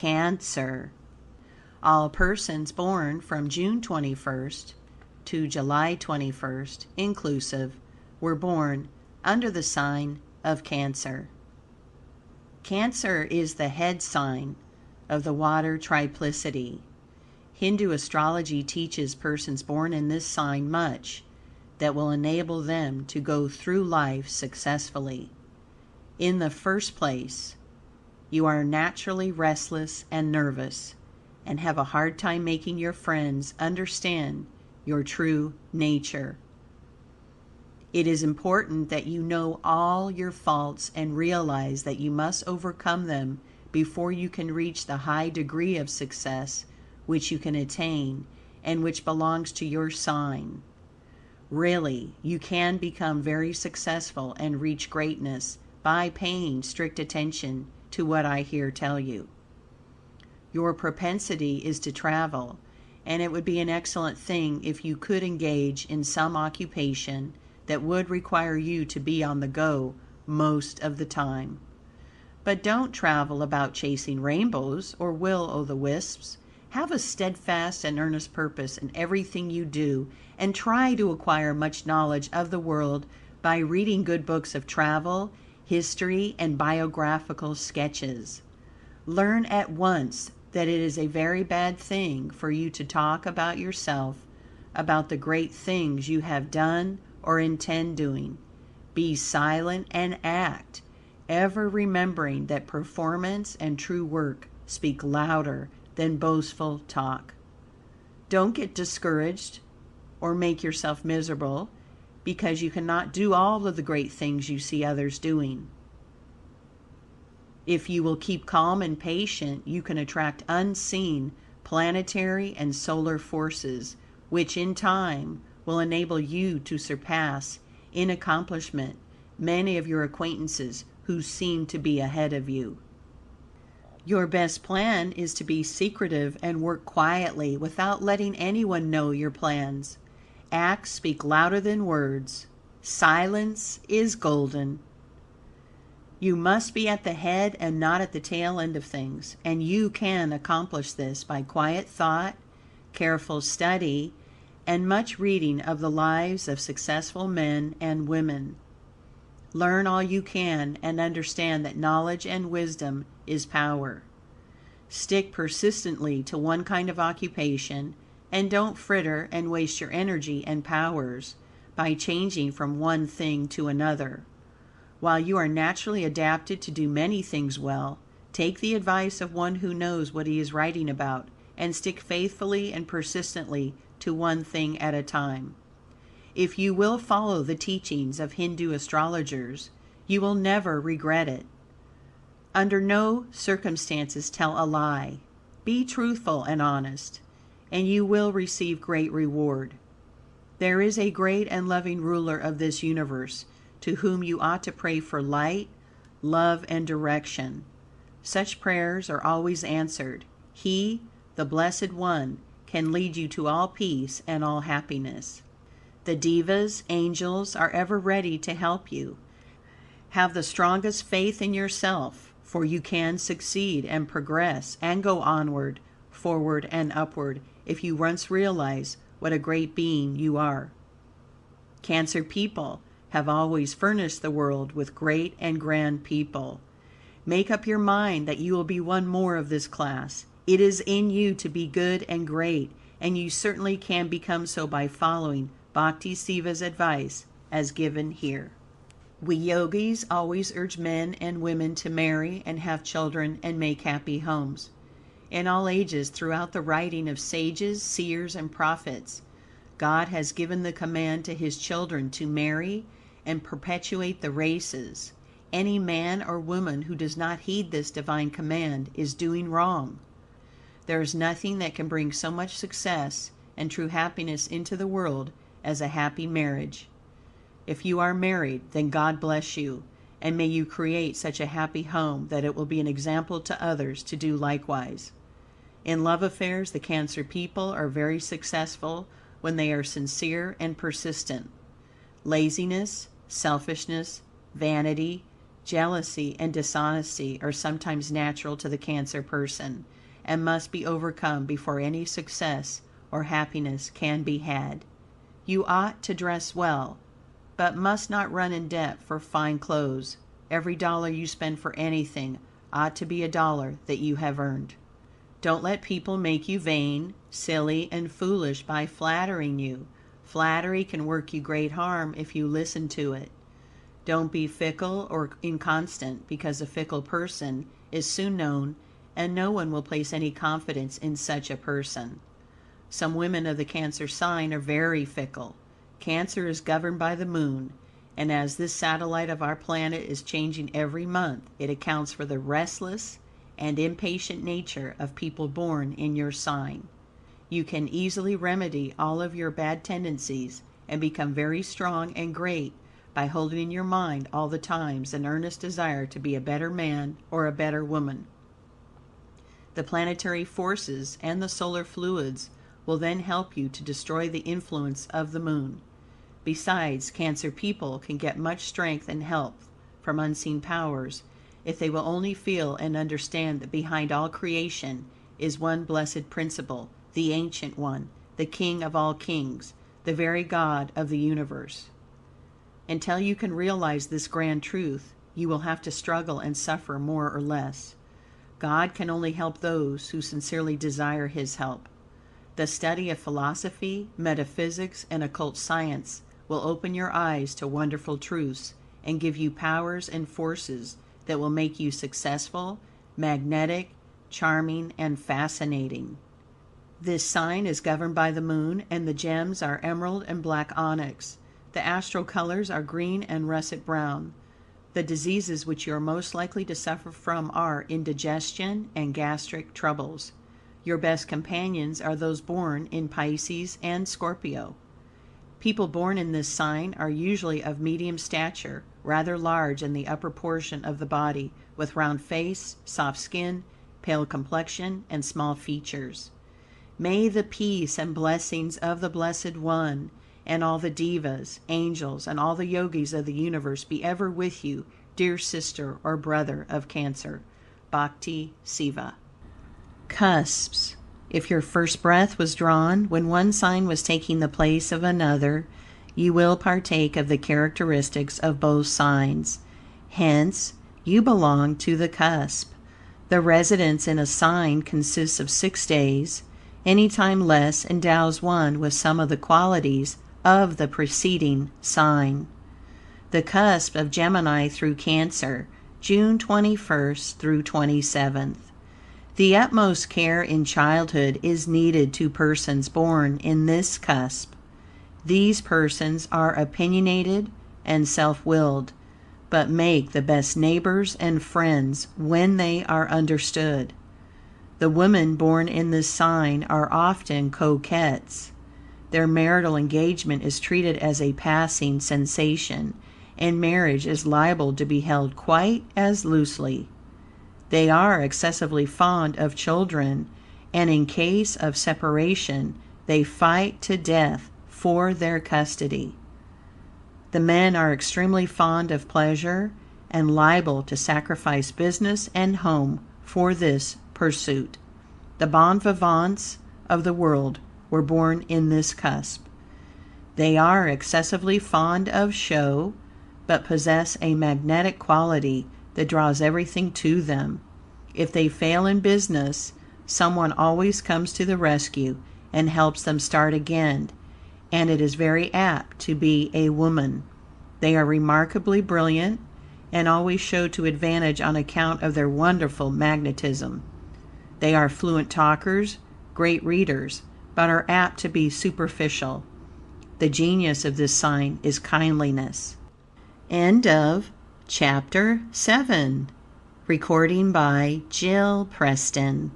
Cancer. All persons born from June 21st to July 21st, inclusive, were born under the sign of Cancer. Cancer is the head sign of the water triplicity. Hindu astrology teaches persons born in this sign much that will enable them to go through life successfully. In the first place, you are naturally restless and nervous, and have a hard time making your friends understand your true nature. It is important that you know all your faults and realize that you must overcome them before you can reach the high degree of success which you can attain and which belongs to your sign. Really, you can become very successful and reach greatness by paying strict attention to what I here tell you. Your propensity is to travel, and it would be an excellent thing if you could engage in some occupation that would require you to be on the go most of the time. But don't travel about chasing rainbows or will-o'-the-wisps. Have a steadfast and earnest purpose in everything you do, and try to acquire much knowledge of the world by reading good books of travel, history, and biographical sketches. Learn at once that it is a very bad thing for you to talk about yourself, about the great things you have done or intend doing. Be silent and act, ever remembering that performance and true work speak louder than boastful talk. Don't get discouraged or make yourself miserable because you cannot do all of the great things you see others doing. If you will keep calm and patient, you can attract unseen planetary and solar forces, which in time will enable you to surpass in accomplishment many of your acquaintances who seem to be ahead of you. Your best plan is to be secretive and work quietly without letting anyone know your plans. Acts speak louder than words. Silence is golden. You must be at the head and not at the tail end of things, and you can accomplish this by quiet thought, careful study, and much reading of the lives of successful men and women. Learn all you can and understand that knowledge and wisdom is power. Stick persistently to one kind of occupation, and don't fritter and waste your energy and powers by changing from one thing to another. While you are naturally adapted to do many things well, take the advice of one who knows what he is writing about, and stick faithfully and persistently to one thing at a time. If you will follow the teachings of Hindu astrologers, you will never regret it. Under no circumstances tell a lie. Be truthful and honest, and you will receive great reward. There is a great and loving ruler of this universe to whom you ought to pray for light, love, and direction. Such prayers are always answered. He, the Blessed One, can lead you to all peace and all happiness. The devas, angels, are ever ready to help you. Have the strongest faith in yourself, for you can succeed and progress and go onward, forward, and upward if you once realize what a great being you are. Cancer people have always furnished the world with great and grand people. Make up your mind that you will be one more of this class. It is in you to be good and great, and you certainly can become so by following Bhakti Seva's advice as given here. We yogis always urge men and women to marry and have children and make happy homes. In all ages, throughout the writing of sages, seers, and prophets, God has given the command to His children to marry and perpetuate the races. Any man or woman who does not heed this divine command is doing wrong. There is nothing that can bring so much success and true happiness into the world as a happy marriage. If you are married, then God bless you, and may you create such a happy home that it will be an example to others to do likewise. In love affairs, the Cancer people are very successful when they are sincere and persistent. Laziness, selfishness, vanity, Jealousy and dishonesty are sometimes natural to the Cancer person, and must be overcome before any success or happiness can be had. You ought to dress well, but must not run in debt for fine clothes. Every dollar you spend for anything ought to be a dollar that you have earned. Don't let people make you vain, silly, and foolish by flattering you. Flattery can work you great harm if you listen to it. Don't be fickle or inconstant, because a fickle person is soon known, and no one will place any confidence in such a person. Some women of the Cancer sign are very fickle. Cancer is governed by the moon, and as this satellite of our planet is changing every month, it accounts for the restless and impatient nature of people born in your sign. You can easily remedy all of your bad tendencies and become very strong and great by holding in your mind all the times an earnest desire to be a better man or a better woman. The planetary forces and the solar fluids will then help you to destroy the influence of the moon. Besides, Cancer people can get much strength and help from unseen powers if they will only feel and understand that behind all creation is one blessed principle, the Ancient One, the King of all kings, the very God of the universe. Until you can realize this grand truth, you will have to struggle and suffer more or less. God can only help those who sincerely desire His help. The study of philosophy, metaphysics, and occult science will open your eyes to wonderful truths and give you powers and forces that will make you successful, magnetic, charming, and fascinating. This sign is governed by the moon, and the gems are emerald and black onyx. The astral colors are green and russet brown. The diseases which you are most likely to suffer from are indigestion and gastric troubles. Your best companions are those born in Pisces and Scorpio. People born in this sign are usually of medium stature, rather large in the upper portion of the body, with round face, soft skin, pale complexion, and small features. May the peace and blessings of the Blessed One and all the devas, angels, and all the yogis of the universe be ever with you, dear sister or brother of Cancer. Bhakti Seva. Cusps. If your first breath was drawn when one sign was taking the place of another, you will partake of the characteristics of both signs. Hence, you belong to the cusp. The residence in a sign consists of 6 days. Any time less endows one with some of the qualities of the preceding sign. The cusp of Gemini through Cancer, June 21st through 27th. The utmost care in childhood is needed to persons born in this cusp. These persons are opinionated and self-willed, but make the best neighbors and friends when they are understood. The women born in this sign are often coquettes. Their marital engagement is treated as a passing sensation, and marriage is liable to be held quite as loosely. They are excessively fond of children, and in case of separation, they fight to death for their custody. The men are extremely fond of pleasure, and liable to sacrifice business and home for this pursuit. The bon vivants of the world were born in this cusp. They are excessively fond of show, but possess a magnetic quality that draws everything to them. If they fail in business, someone always comes to the rescue and helps them start again, and it is very apt to be a woman. They are remarkably brilliant, and always show to advantage on account of their wonderful magnetism. They are fluent talkers, great readers, but are apt to be superficial. The genius of this sign is kindliness. End of Chapter 7. Recording by Jill Preston.